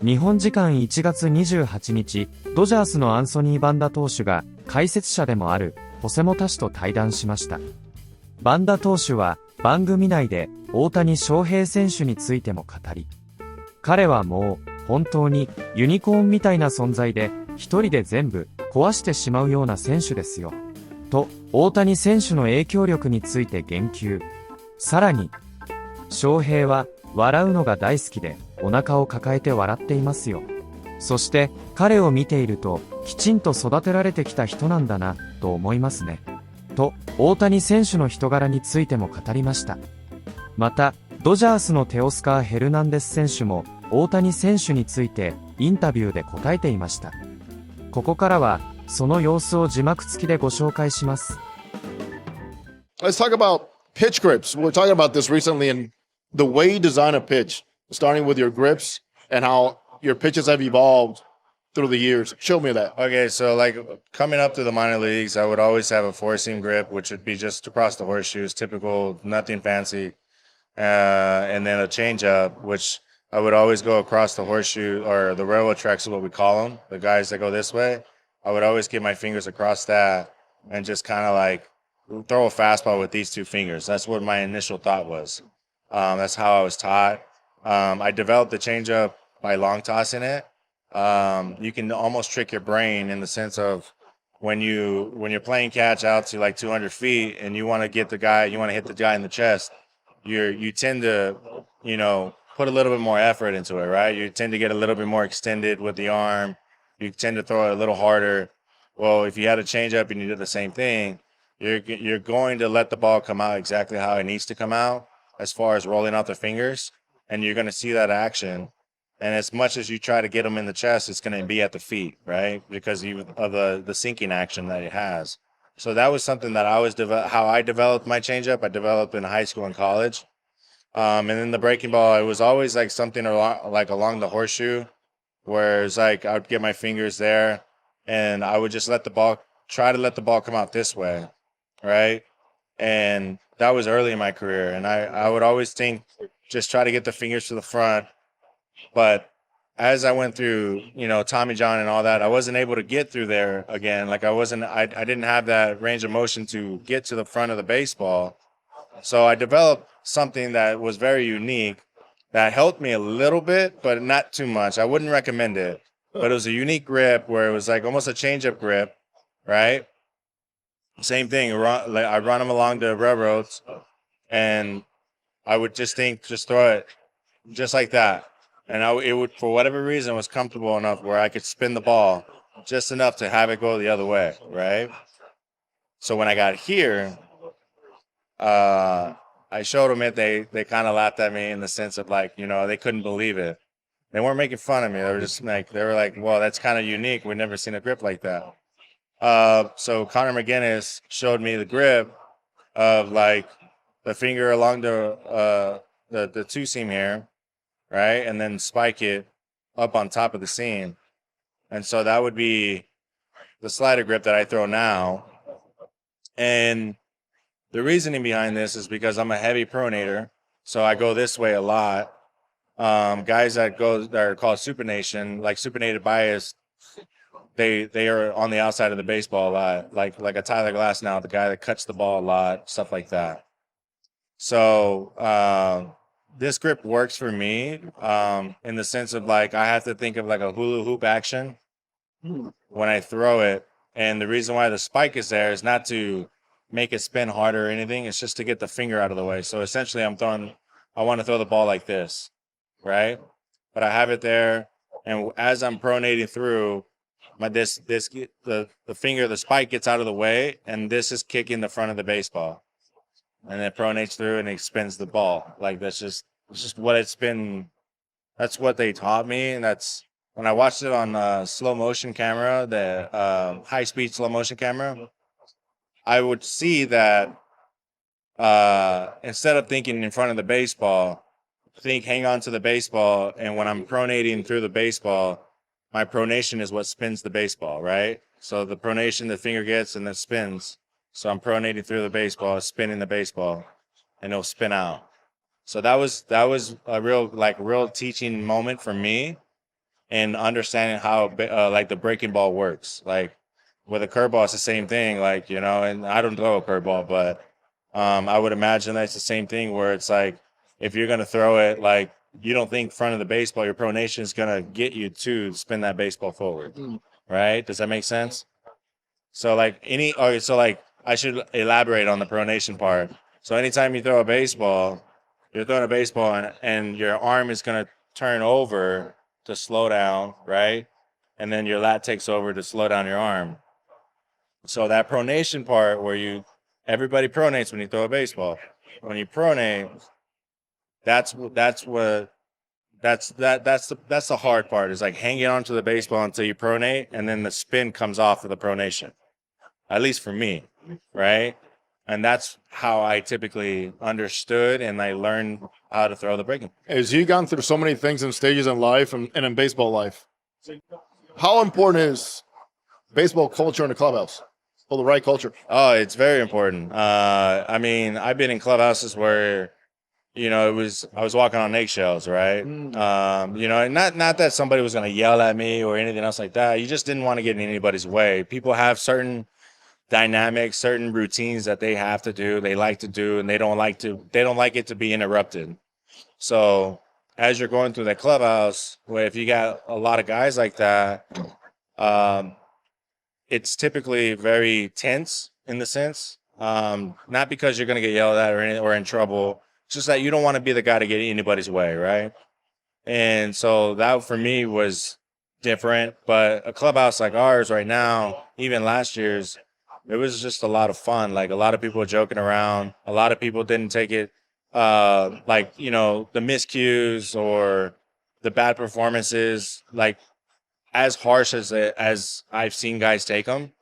日本時間1月28日、ドジャースのアンソニー・バンダ投手が解説者でもあるホセモタ氏と対談しました。バンダ投手は番組内で大谷翔平選手についても語り、彼はもう本当にユニコーンみたいな存在で一人で全部壊してしまうような選手ですよ。と大谷選手の影響力について言及。さらに、翔平は笑うのが大好きでお腹を抱えて笑っていますよ。そして彼を見ているときちんと育てられてきた人なんだなと思いますね。と大谷選手の人柄についても語りました。またドジャースのテオスカー・ヘルナンデス選手も大谷選手についてインタビューで答えていました。ここからはその様子を字幕付きでご紹介します。 Let's talk about pitch grips. We were talking about this recently in the way you design a pitch, starting with your grips and how your pitches have evolved through the years. Show me that. Okay, so like coming up to the minor leagues, I would always have a four-seam grip, which would be just across the horseshoes, typical, nothing fancy. And then a changeup, which I would always go across the horseshoe or the railroad tracks is what we call them, the guys that go this way. I would always get my fingers across that and just kind of like throw a fastball with these two fingers. That's what my initial thought was. That's how I was taught. I developed the changeup by long tossing it. You can almost trick your brain in the sense of when you're playing catch out to like 200 feet and you want to hit the guy in the chest, you tend to, put a little bit more effort into it, right? You tend to get a little bit more extended with the arm. You tend to throw it a little harder. Well, if you had a changeup and you did the same thing, you're going to let the ball come out exactly how it needs to come out as far as rolling out the fingers, and you're going to see that action. And as much as you try to get them in the chest, it's going to be at the feet, right? Because of the sinking action that it has. So that was something that how I developed my changeup. I developed in high school and college. And then the breaking ball, it was always like something along the horseshoe, where it's like I would get my fingers there and I would just try to let the ball come out this way, right? And that was early in my career. And I would always think, just try to get the fingers to the front. But as I went through, Tommy John and all that, I wasn't able to get through there again. Like I didn't have that range of motion to get to the front of the baseball. So I developed something that was very unique that helped me a little bit, but not too much. I wouldn't recommend it. But it was a unique grip where it was like almost a changeup grip, right? Same thing. I run them along the railroads, and I would just throw it just like that. And it would, for whatever reason, was comfortable enough where I could spin the ball just enough to have it go the other way, right? So when I got here, I showed them it. They kind of laughed at me in the sense of like, they couldn't believe it. They weren't making fun of me. They were like, well, that's kind of unique. We've never seen a grip like that. So Connor McGinnis showed me the grip of like the finger along the two seam here, right? And then spike it up on top of the seam. And so that would be the slider grip that I throw now. And the reasoning behind this is because I'm a heavy pronator, so I go this way a lot. Guys that are called supination, like supinated bias, they are on the outside of the baseball a lot, like a Tyler Glass now, the guy that cuts the ball a lot, stuff like that. So this grip works for me in the sense of like I have to think of like a hula hoop action when I throw it, and the reason why the spike is there is not to make it spin harder or anything. It's just to get the finger out of the way. So essentially I want to throw the ball like this, right? But I have it there. And as I'm pronating through, the finger, the spike gets out of the way, and this is kicking the front of the baseball. And it pronates through and it spins the ball. Like it's just what it's been. That's what they taught me. And that's when I watched it on slow motion camera, the high speed slow motion camera, I would see that instead of thinking in front of the baseball, hang on to the baseball. And when I'm pronating through the baseball, my pronation is what spins the baseball, right? So the pronation the finger gets and then spins. So I'm pronating through the baseball, spinning the baseball, and it'll spin out. So that was a real teaching moment for me and understanding how like the breaking ball works. Like with a curveball, it's the same thing. Like, you know, and I don't throw a curveball, but I would imagine that's the same thing where it's like if you're gonna throw it, like you don't think front of the baseball, your pronation is gonna get you to spin that baseball forward, right? Does that make sense? So like so like I should elaborate on the pronation part. So anytime you throw a baseball, you're throwing a baseball and your arm is gonna turn over to slow down, right? And then your lat takes over to slow down your arm. So that pronation part where everybody pronates when you throw a baseball. When you pronate, that's the hard part, is like hanging onto the baseball until you pronate, and then the spin comes off of the pronation. At least for me, right? And that's how I typically understood and I learned how to throw the breaking. As you've gone through so many things and stages in life and in baseball life, how important is baseball culture in the clubhouse? Well, the right culture. Oh, it's very important. I mean, I've been in clubhouses where, you know, I was walking on eggshells, right? You know, not that somebody was going to yell at me or anything else like that. You just didn't want to get in anybody's way. People have certain dynamics, certain routines that they have to do, they like to do, and they don't like it to be interrupted. So as you're going through that clubhouse, where if you got a lot of guys like that, it's typically very tense in the sense, not because you're going to get yelled at or in trouble. It's just that you don't want to be the guy to get anybody's way, right? And so that for me was different. But a clubhouse like ours right now, even last year's, it was just a lot of fun. Like a lot of people were joking around. A lot of people didn't take it like, you know, the miscues or the bad performances, like as harsh as I've seen guys take them.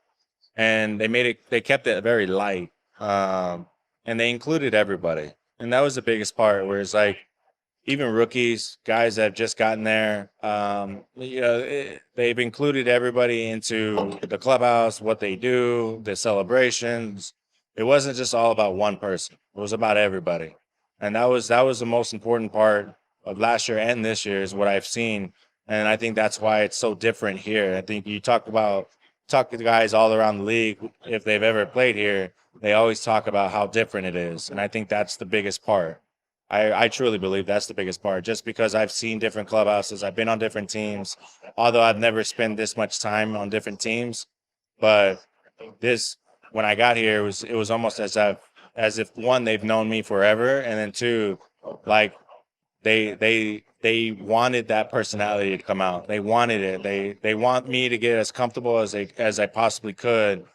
And they kept it very light. And they included everybody. And that was the biggest part, where it's like, even rookies, guys that have just gotten there, you know, they've included everybody into the clubhouse, what they do, the celebrations. It wasn't just all about one person. It was about everybody. And that was the most important part of last year and this year, is what I've seen. And I think that's why it's so different here. I think you talk to guys all around the league, if they've ever played here, they always talk about how different it is. And I think that's the biggest part. I truly believe that's the biggest part, just because I've seen different clubhouses. I've been on different teams, although I've never spent this much time on different teams. But when I got here, it was almost as if one, they've known me forever, and then two, like they wanted that personality to come out. They wanted it. They want me to get as comfortable as I possibly could,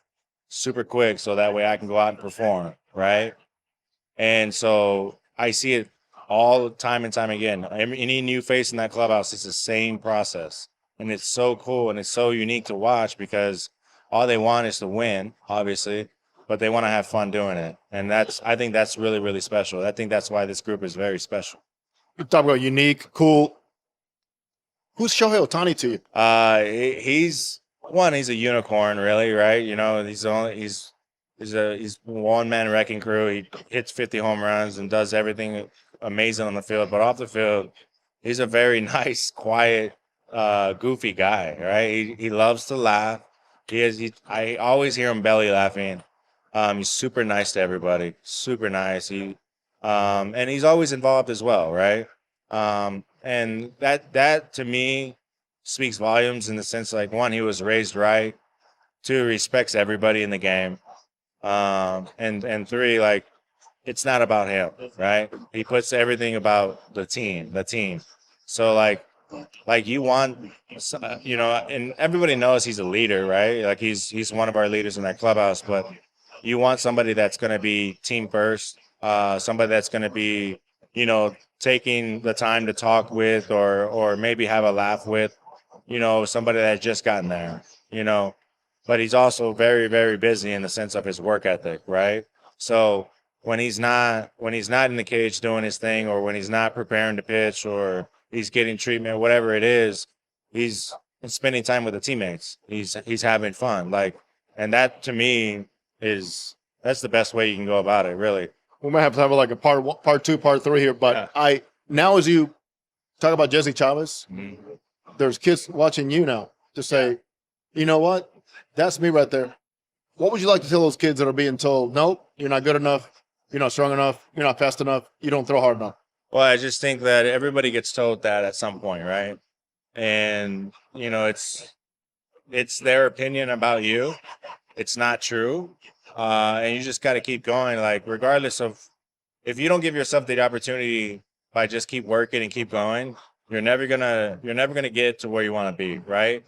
super quick, so that way I can go out and perform, right? And so I see it all time and time again. Any new face in that clubhouse, it's the same process. And it's so cool and it's so unique to watch, because all they want is to win, obviously, but they want to have fun doing it. And I think that's really, really special. I think that's why this group is very special. You talk about unique, cool. Who's Shohei Ohtani to you? He's a unicorn, really, right? You know, he's one-man wrecking crew. He hits 50 home runs and does everything amazing on the field. But off the field, he's a very nice, quiet, goofy guy, right? He loves to laugh. I always hear him belly laughing. He's super nice to everybody, super nice. And he's always involved as well, right? And that to me speaks volumes, in the sense, like, one, he was raised right. Two, respects everybody in the game. And three, like, it's not about him, right? He puts everything about the team. So like you want, you know, and everybody knows he's a leader, right? Like he's one of our leaders in that clubhouse, but you want somebody that's going to be team first, somebody that's going to be, you know, taking the time to talk with, or maybe have a laugh with, you know, somebody that's just gotten there, you know. But he's also very, very busy in the sense of his work ethic, right? So when he's not in the cage doing his thing, or when he's not preparing to pitch, or he's getting treatment, whatever it is, he's spending time with the teammates. He's having fun, like, and that to me that's the best way you can go about it, really. We might have to have like a part 1, part 2, part 3 here, but Yeah. now as you talk about Jesse Chavez, there's kids watching you now to say, you know what? That's me right there. What would you like to tell those kids that are being told, nope, you're not good enough, you're not strong enough, you're not fast enough, you don't throw hard enough? Well, I just think that everybody gets told that at some point, right? And you know, it's their opinion about you. It's not true, and you just got to keep going. Like, regardless of if you don't give yourself the opportunity by just keep working and keep going, you're never gonna get to where you want to be, right?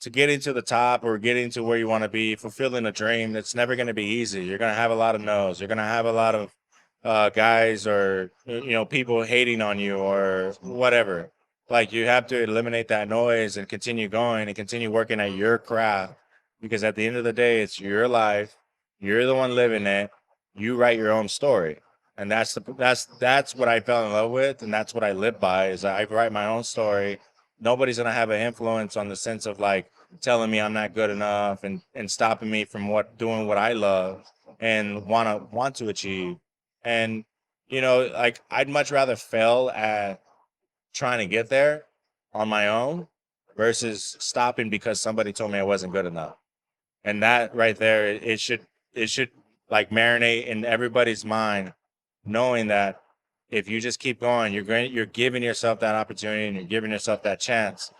To getting to the top or getting to where you want to be, fulfilling a dream, it's never going to be easy. You're going to have a lot of no's. You're going to have a lot of guys or, you know, people hating on you or whatever. Like, you have to eliminate that noise and continue going and continue working at your craft, because at the end of the day, it's your life. You're the one living it. You write your own story. And that's what I fell in love with, and that's what I live by, is I write my own story. Nobody's going to have an influence on the sense of like telling me I'm not good enough and stopping me from doing what I love and want to achieve. And, you know, like, I'd much rather fail at trying to get there on my own versus stopping because somebody told me I wasn't good enough. And that right there, it should like marinate in everybody's mind, knowing that if you just keep going, you're giving yourself that opportunity and you're giving yourself that chance,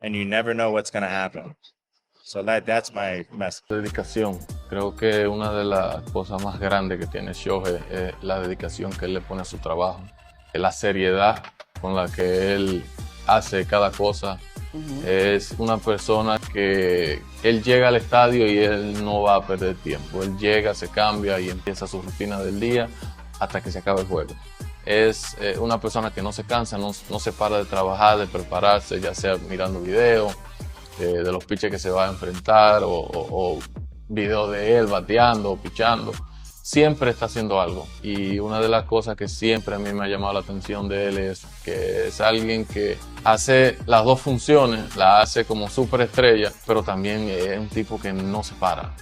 and you never know what's going to happen. So that's my message. Dedicación. Creo que una de las cosas más grandes que tiene Shohei es la dedicación que él le pone a su trabajo, la seriedad con la que él hace cada cosa. Es una persona que él llega al estadio y él no va a perder tiempo. Él llega, se cambia y empieza su rutina del día hasta que se acabe el juego. Es una persona que no se cansa, no se para de trabajar, de prepararse, ya sea mirando videos de los pitches que se va a enfrentar o videos de él bateando o pichando. Siempre está haciendo algo, y una de las cosas que siempre a mí me ha llamado la atención de él es que es alguien que hace las dos funciones, la hace como superestrella, pero también es un tipo que no se para.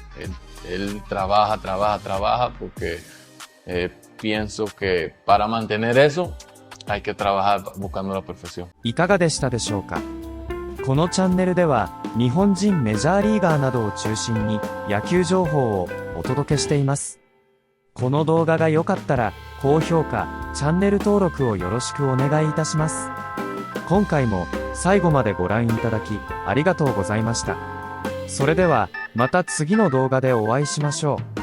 Él trabaja porque pienso que para mantener eso hay que trabajar buscando la perfección. いかがでしたでしょうか。このチャンネルでは日本人メジャーリーガーなどを中心に野球情報をお届けしています。この動画が良かったら高評価、チャンネル登録をよろしくお願いいたします。今回も最後までご覧いただきありがとうございました。それではまた次の動画でお会いしましょう。